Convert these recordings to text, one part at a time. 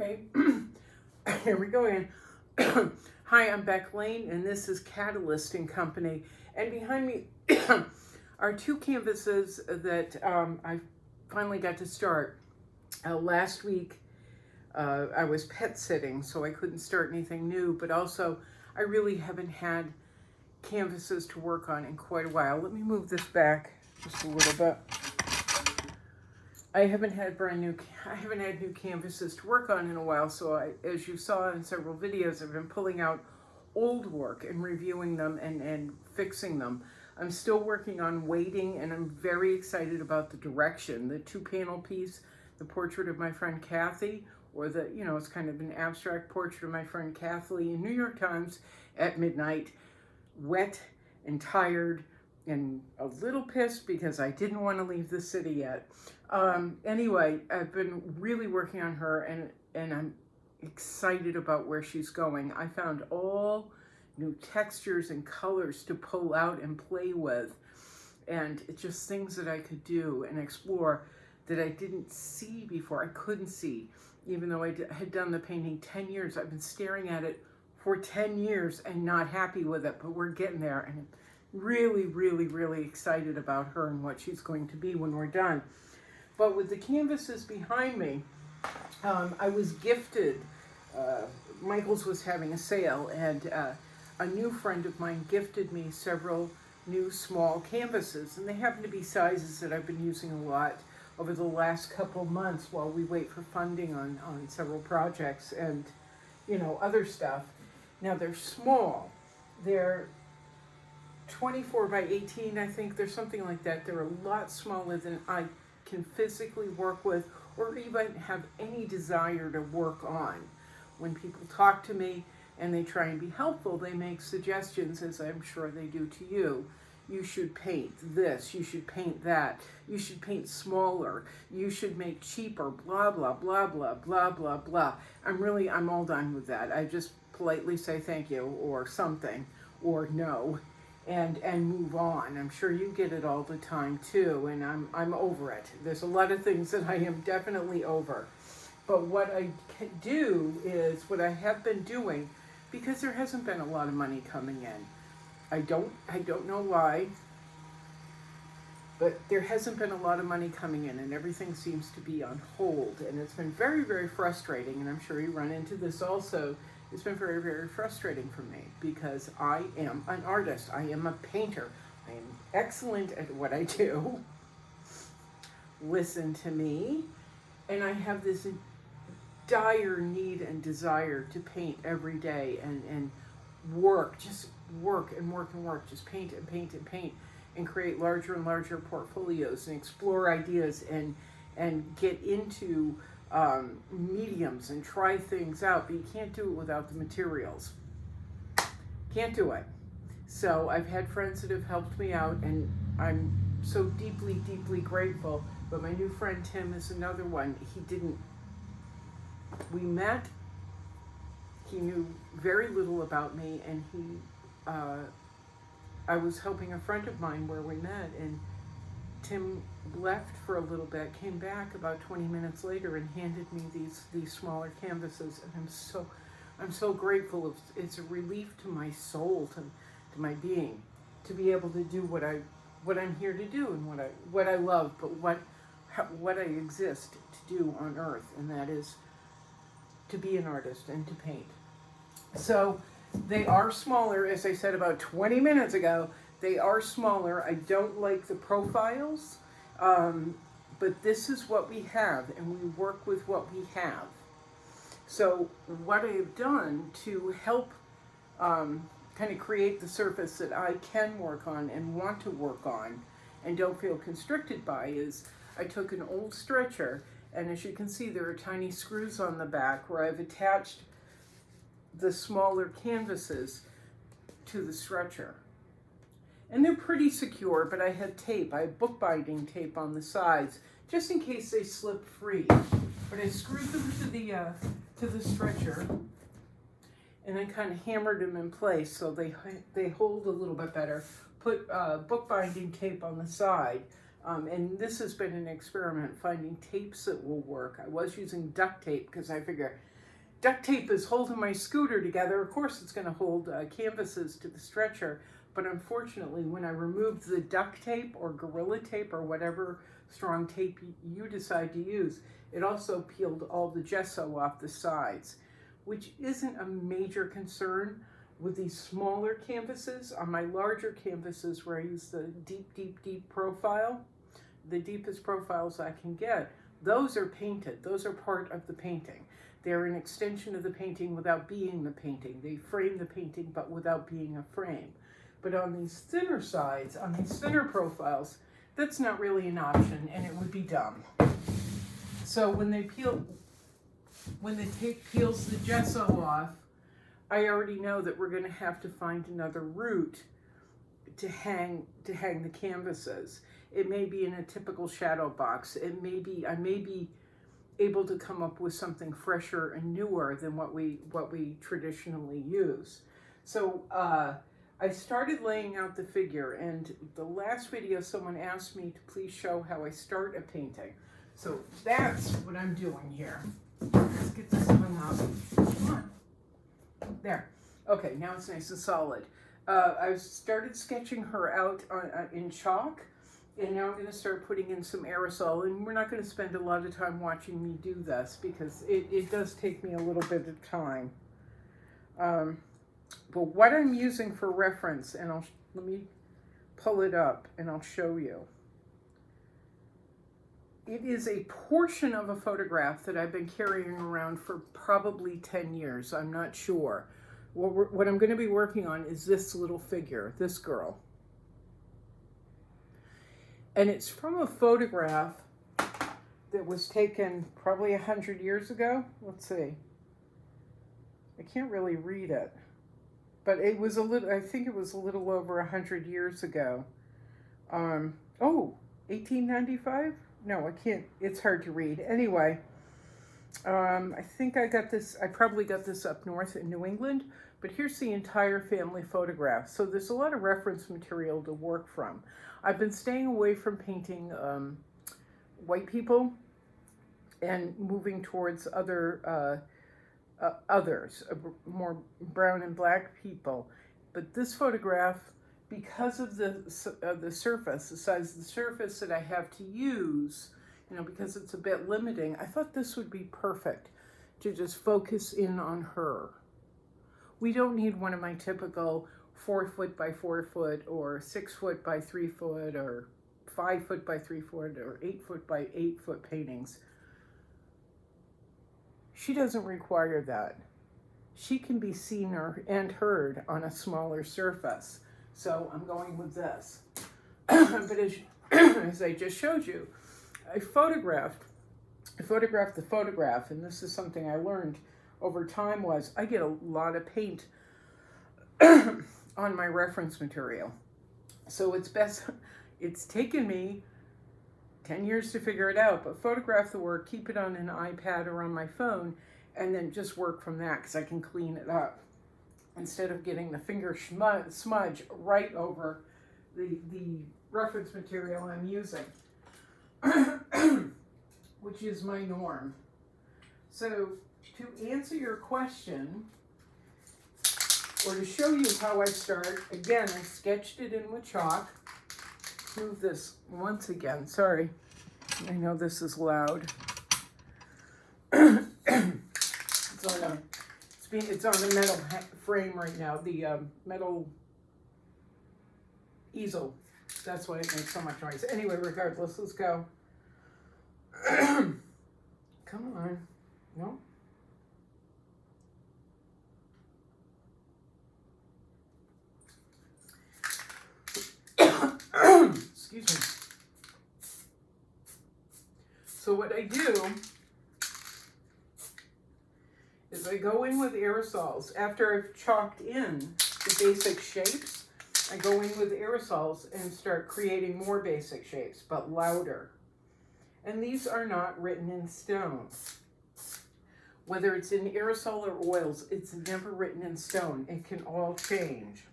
right, here we go again. Hi, I'm Beck Lane, and this is Catalyst and Company. And behind me are two canvases that I finally got to start. Last week, I was pet sitting, so I couldn't start anything new, but also I really haven't had canvases to work on in quite a while. Let me move this back just a little bit. I haven't had new canvases to work on in a while, so as you saw in several videos, I've been pulling out old work and reviewing them and fixing them. I'm still working on weighting, and I'm very excited about the direction. The 2-panel piece, the portrait of my friend Kathy, or it's kind of an abstract portrait of my friend Kathy in New York Times at midnight, wet and tired and a little pissed because I didn't want to leave the city yet. Anyway, I've been really working on her, and I'm excited about where she's going. I found all new textures and colors to pull out and play with, and it's just things that I could do and explore that I didn't see before. I couldn't see, even though I had done the painting 10 years. I've been staring at it for 10 years and not happy with it, but we're getting there, and I'm really, really, really excited about her and what she's going to be when we're done. But with the canvases behind me, I was gifted, Michael's was having a sale, and a new friend of mine gifted me several new small canvases, and they happen to be sizes that I've been using a lot over the last couple months while we wait for funding on several projects and, other stuff. Now, they're small. They're 24 by 18, I think. They're something like that. They're a lot smaller than I can physically work with or even have any desire to work on. When people talk to me and they try and be helpful, they make suggestions, as I'm sure they do to you. You should paint this, you should paint that, you should paint smaller, you should make cheaper, blah, blah, blah, blah, blah, blah, blah. I'm all done with that. I just politely say thank you or something or no and move on. I'm sure you get it all the time too, and I'm over it. There's a lot of things that I am definitely over. But what I can do is what I have been doing, because there hasn't been a lot of money coming in. I don't know why, but there hasn't been a lot of money coming in, and everything seems to be on hold, and it's been very, very frustrating, and I'm sure you run into this also. It's been very, very frustrating for me because I am an artist. I am a painter. I am excellent at what I do. Listen to me. And I have this dire need and desire to paint every day and work, just work and work and work, just paint and paint and paint and create larger and larger portfolios and explore ideas and get into mediums and try things out, but you can't do it without the materials. Can't do it. So I've had friends that have helped me out, and I'm so deeply, deeply grateful. But my new friend Tim is another one. We met, he knew very little about me, and I was helping a friend of mine where we met, and Tim left for a little bit, came back about 20 minutes later and handed me these smaller canvases, and I'm so grateful. It's a relief to my soul, to my being, to be able to do what I'm here to do and what I love, but what I exist to do on earth, and that is to be an artist and to paint. So they are smaller, as I said about 20 minutes ago. They are smaller. I don't like the profiles, but this is what we have, and we work with what we have. So what I have done to help kind of create the surface that I can work on and want to work on and don't feel constricted by is I took an old stretcher, and as you can see, there are tiny screws on the back where I've attached the smaller canvases to the stretcher. And they're pretty secure, but I had tape. I had bookbinding tape on the sides, just in case they slip free. But I screwed them to the stretcher, and then kind of hammered them in place so they hold a little bit better. Put bookbinding tape on the side And this has been an experiment, finding tapes that will work. I was using duct tape because I figure duct tape is holding my scooter together. Of course, it's going to hold canvases to the stretcher. But unfortunately, when I removed the duct tape or Gorilla Tape or whatever strong tape you decide to use, it also peeled all the gesso off the sides, which isn't a major concern with these smaller canvases. On my larger canvases where I use the deep profile, the deepest profiles I can get, those are painted. Those are part of the painting. They're an extension of the painting without being the painting. They frame the painting but without being a frame. But on these thinner sides, on these thinner profiles, that's not really an option, and it would be dumb. So when the tape peels the gesso off, I already know that we're going to have to find another route to hang the canvases. It may be in a typical shadow box. I may be able to come up with something fresher and newer than what we traditionally use. So I started laying out the figure, and the last video someone asked me to please show how I start a painting. So that's what I'm doing here. Let's get this one up. Come on. There. Okay, now it's nice and solid. I started sketching her out in chalk, and now I'm going to start putting in some aerosol, and we're not going to spend a lot of time watching me do this because it does take me a little bit of time. But what I'm using for reference, and let me pull it up and I'll show you. It is a portion of a photograph that I've been carrying around for probably 10 years. I'm not sure. What I'm going to be working on is this little figure, this girl. And it's from a photograph that was taken probably 100 years ago. Let's see. I can't really read it. But it was I think it was a little over 100 years ago. 1895? No, I can't, it's hard to read. Anyway, I think I probably got this up north in New England, but here's the entire family photograph. So there's a lot of reference material to work from. I've been staying away from painting white people and moving towards others, more brown and black people. But this photograph, because of the surface, the size of the surface that I have to use, because it's a bit limiting, I thought this would be perfect to just focus in on her. We don't need one of my typical 4 foot by 4 foot or 6 foot by 3 foot or 5 foot by 3 foot or 8 foot by 8 foot paintings. She doesn't require that. She can be seen and heard on a smaller surface. So I'm going with this. But as I just showed you, I photographed the photograph, and this is something I learned over time was I get a lot of paint on my reference material. So it's taken me 10 years to figure it out, but photograph the work, keep it on an iPad or on my phone, and then just work from that because I can clean it up instead of getting the finger smudge right over the reference material I'm using, which is my norm. So to answer your question, or to show you how I start, again, I sketched it in with chalk. Move this once again. Sorry, I know this is loud. It's on the metal frame right now, the metal easel. That's why it makes so much noise. Anyway, regardless, let's go. Come on. No? Excuse me. So what I do is I go in with aerosols. After I've chalked in the basic shapes, I go in with aerosols and start creating more basic shapes, but louder. And these are not written in stone. Whether it's in aerosol or oils, it's never written in stone. It can all change.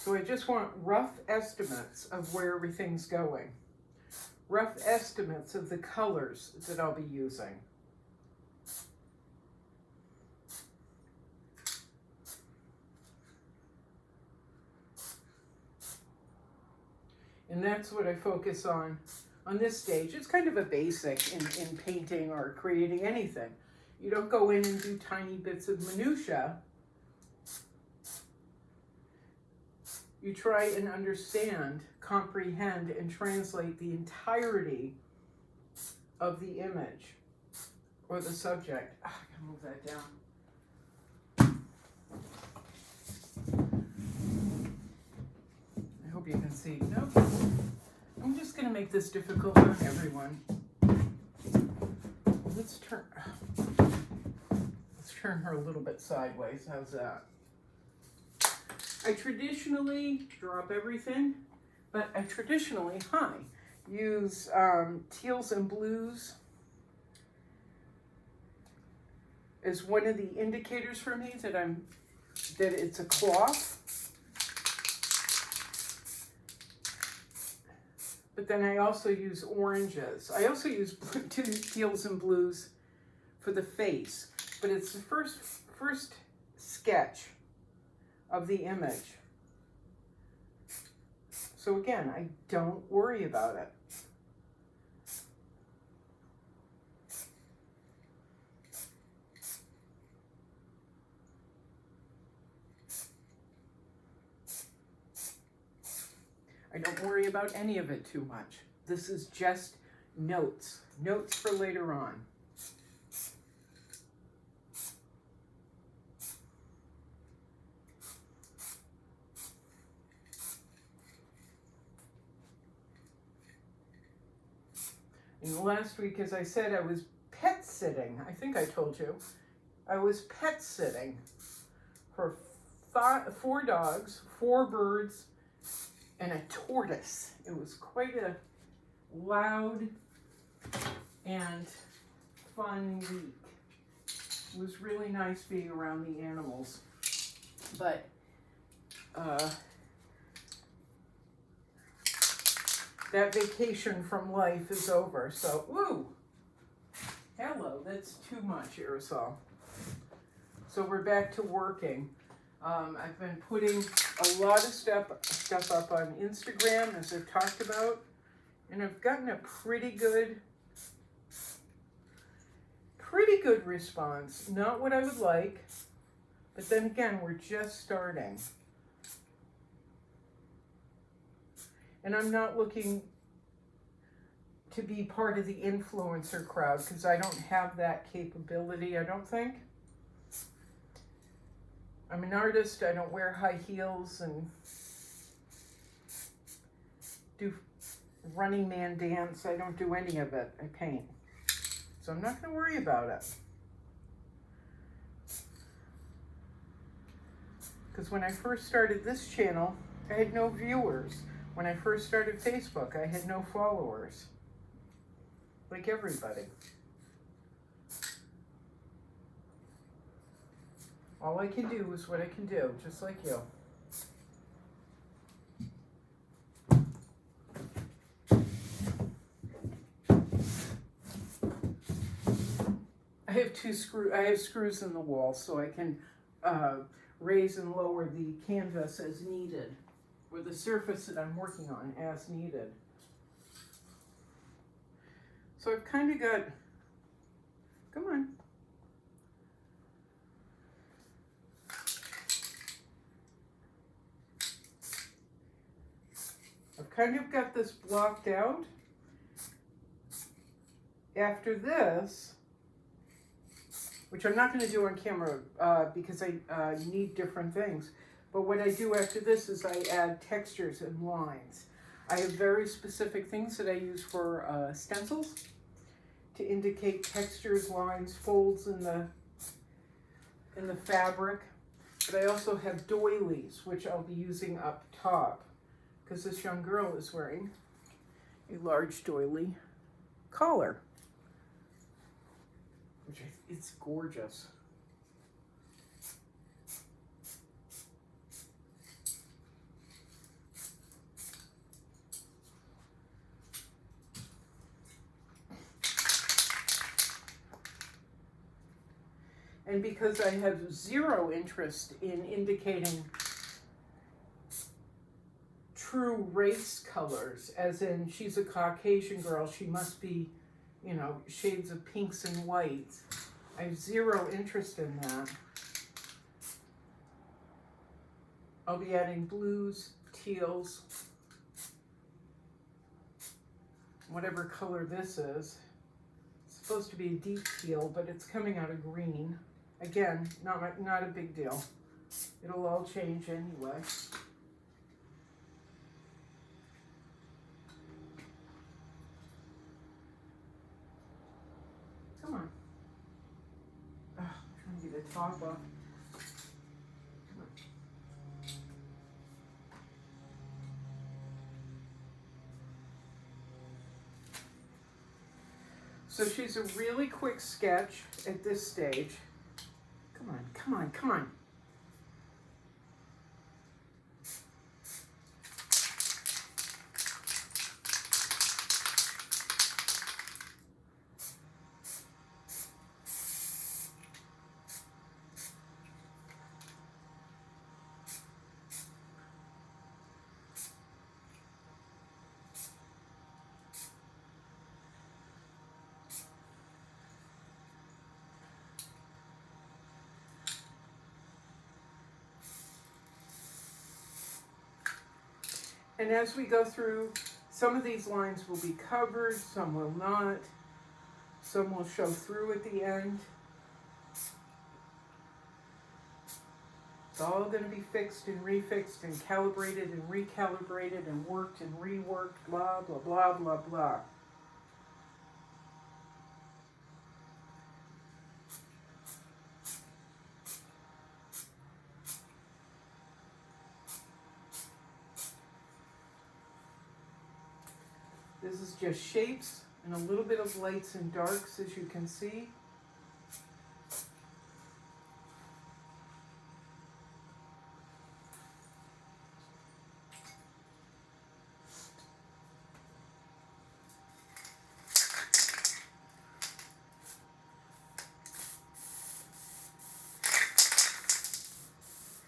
So I just want rough estimates of where everything's going. Rough estimates of the colors that I'll be using. And that's what I focus on this stage. It's kind of a basic in painting or creating anything. You don't go in and do tiny bits of minutia. You try and understand, comprehend, and translate the entirety of the image or the subject. I gotta move that down. I hope you can see. No, I'm just gonna make this difficult on everyone. Let's turn her a little bit sideways. How's that? I traditionally drop everything, but I traditionally, use teals and blues as one of the indicators for me that it's a cloth. But then I also use oranges. I also use teals and blues for the face, but it's the first sketch of the image. So again, I don't worry about it. I don't worry about any of it too much. This is just notes for later on. And last week, as I said, I was pet sitting. I think I told you. I was pet sitting for 4 dogs, 4 birds, and a tortoise. It was quite a loud and fun week. It was really nice being around the animals. But that vacation from life is over. So, woo! Hello, that's too much aerosol. So we're back to working. I've been putting a lot of stuff up on Instagram, as I've talked about, and I've gotten a pretty good response. Not what I would like, but then again, we're just starting. And I'm not looking to be part of the influencer crowd because I don't have that capability, I don't think. I'm an artist. I don't wear high heels and do Running Man dance. I don't do any of it. I paint. So I'm not going to worry about it. Because when I first started this channel, I had no viewers. When I first started Facebook, I had no followers. Like everybody. All I can do is what I can do, just like you. I have screws in the wall so I can raise and lower the canvas as needed, or the surface that I'm working on as needed. So I've kind of got, come on. I've kind of got this blocked out. After this, which I'm not going to do on camera because I need different things, but what I do after this is I add textures and lines. I have very specific things that I use for stencils to indicate textures, lines, folds in the fabric. But I also have doilies, which I'll be using up top, because this young girl is wearing a large doily collar, which it's gorgeous. And because I have zero interest in indicating true race colors, as in she's a Caucasian girl, she must be, you know, shades of pinks and whites. I have zero interest in that. I'll be adding blues, teals, whatever color this is. It's supposed to be a deep teal, but it's coming out of green. Again, not a big deal. It'll all change anyway. Come on. Ugh, I'm trying to get the top off. So she's a really quick sketch at this stage. Come on, come on, come on. And as we go through, some of these lines will be covered, some will not. Some will show through at the end. It's all going to be fixed and refixed and calibrated and recalibrated and worked and reworked, blah, blah, blah, blah, blah. This is just shapes and a little bit of lights and darks, as you can see.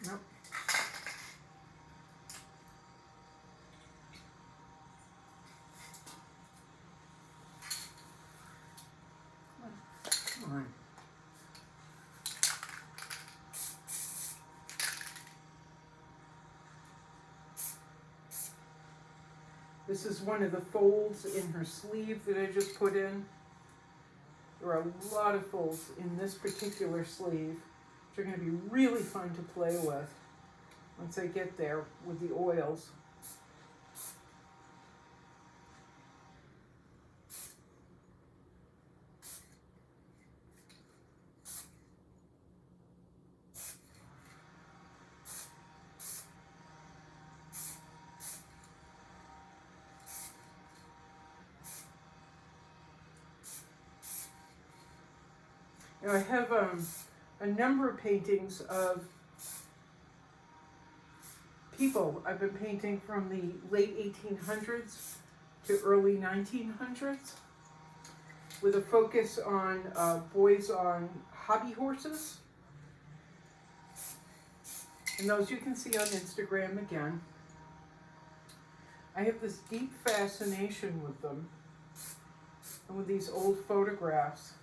Nope. Come on. This is one of the folds in her sleeve that I just put in. There are a lot of folds in this particular sleeve, which are going to be really fun to play with once I get there with the oils. Now I have a number of paintings of people I've been painting from the late 1800s to early 1900s with a focus on boys on hobby horses. And those you can see on Instagram again. I have this deep fascination with them and with these old photographs.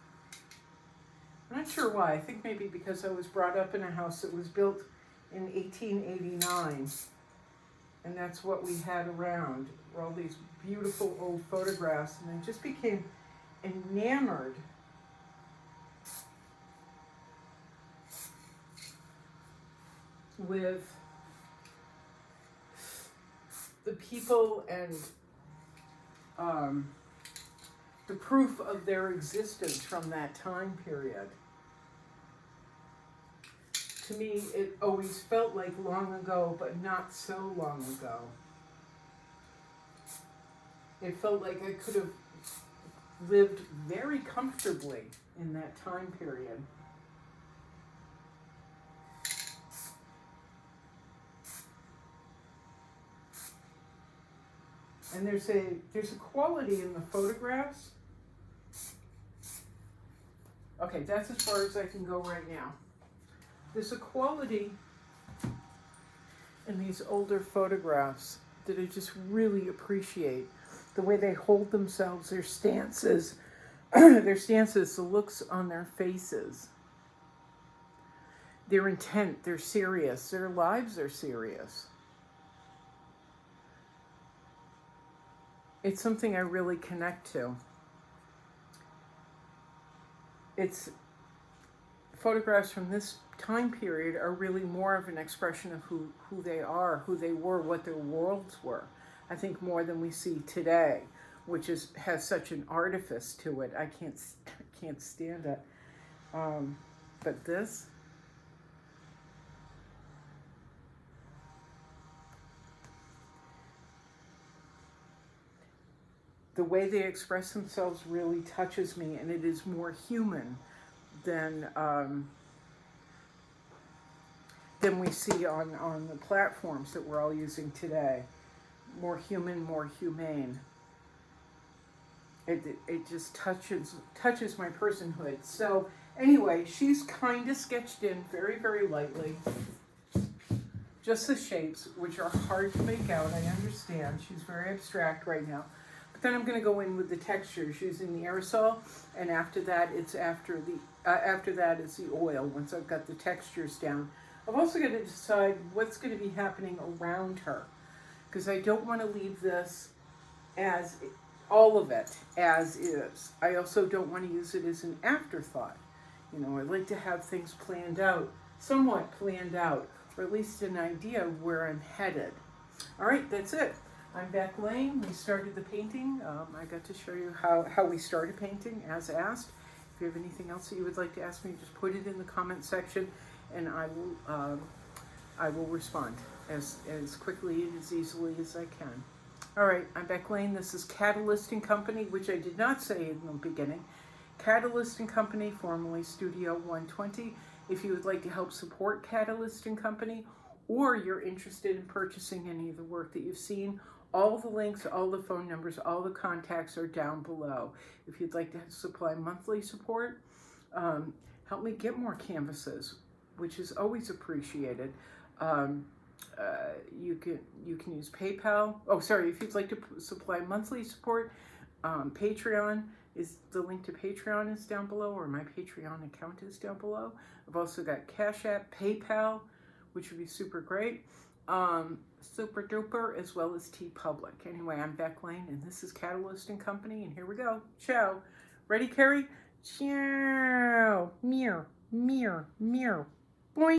I'm not sure why. I think maybe because I was brought up in a house that was built in 1889. And that's what we had around, were all these beautiful old photographs. And I just became enamored with the people and the proof of their existence from that time period. To me, it always felt like long ago, but not so long ago. It felt like I could have lived very comfortably in that time period. And there's a quality in the photographs Okay, that's as far as I can go right now. There's a quality in these older photographs that I just really appreciate. The way they hold themselves, their stances, the looks on their faces, their intent, they're serious, their lives are serious. It's something I really connect to. It's photographs from this time period are really more of an expression of who they are, who they were, what their worlds were. I think more than we see today, which has such an artifice to it. I can't stand it. But this, the way they express themselves really touches me, and it is more human than we see on the platforms that we're all using today. More human, more humane. It just touches my personhood. So anyway, she's kind of sketched in very, very lightly. Just the shapes, which are hard to make out, I understand. She's very abstract right now. But then I'm going to go in with the textures using the aerosol, and after that it's after that is the oil, once I've got the textures down. I've also got to decide what's going to be happening around her, because I don't want to leave this as all of it as is. I also don't want to use it as an afterthought. You know, I like to have things planned out, somewhat planned out, or at least an idea of where I'm headed. All right, that's it. I'm Beck Lane. We started the painting. I got to show you how we started painting as asked. If you have anything else that you would like to ask me, just put it in the comment section, and I will respond as quickly and as easily as I can. All right, I'm Beck Lane. This is Catalyst & Company, which I did not say in the beginning. Catalyst & Company, formerly Studio 120. If you would like to help support Catalyst & Company, or you're interested in purchasing any of the work that you've seen, all the links, all the phone numbers, all the contacts are down below. If you'd like to supply monthly support, help me get more canvases, which is always appreciated. You can use PayPal. Oh, sorry. If you'd like to supply monthly support, Patreon is the link to Patreon is down below, or my Patreon account is down below. I've also got Cash App, PayPal, which would be super great, super duper, as well as TeePublic. Anyway, I'm Beck Lane, and this is Catalyst & Company, and here we go. Ciao. Ready, Carrie? Ciao. Meow, meow, meow.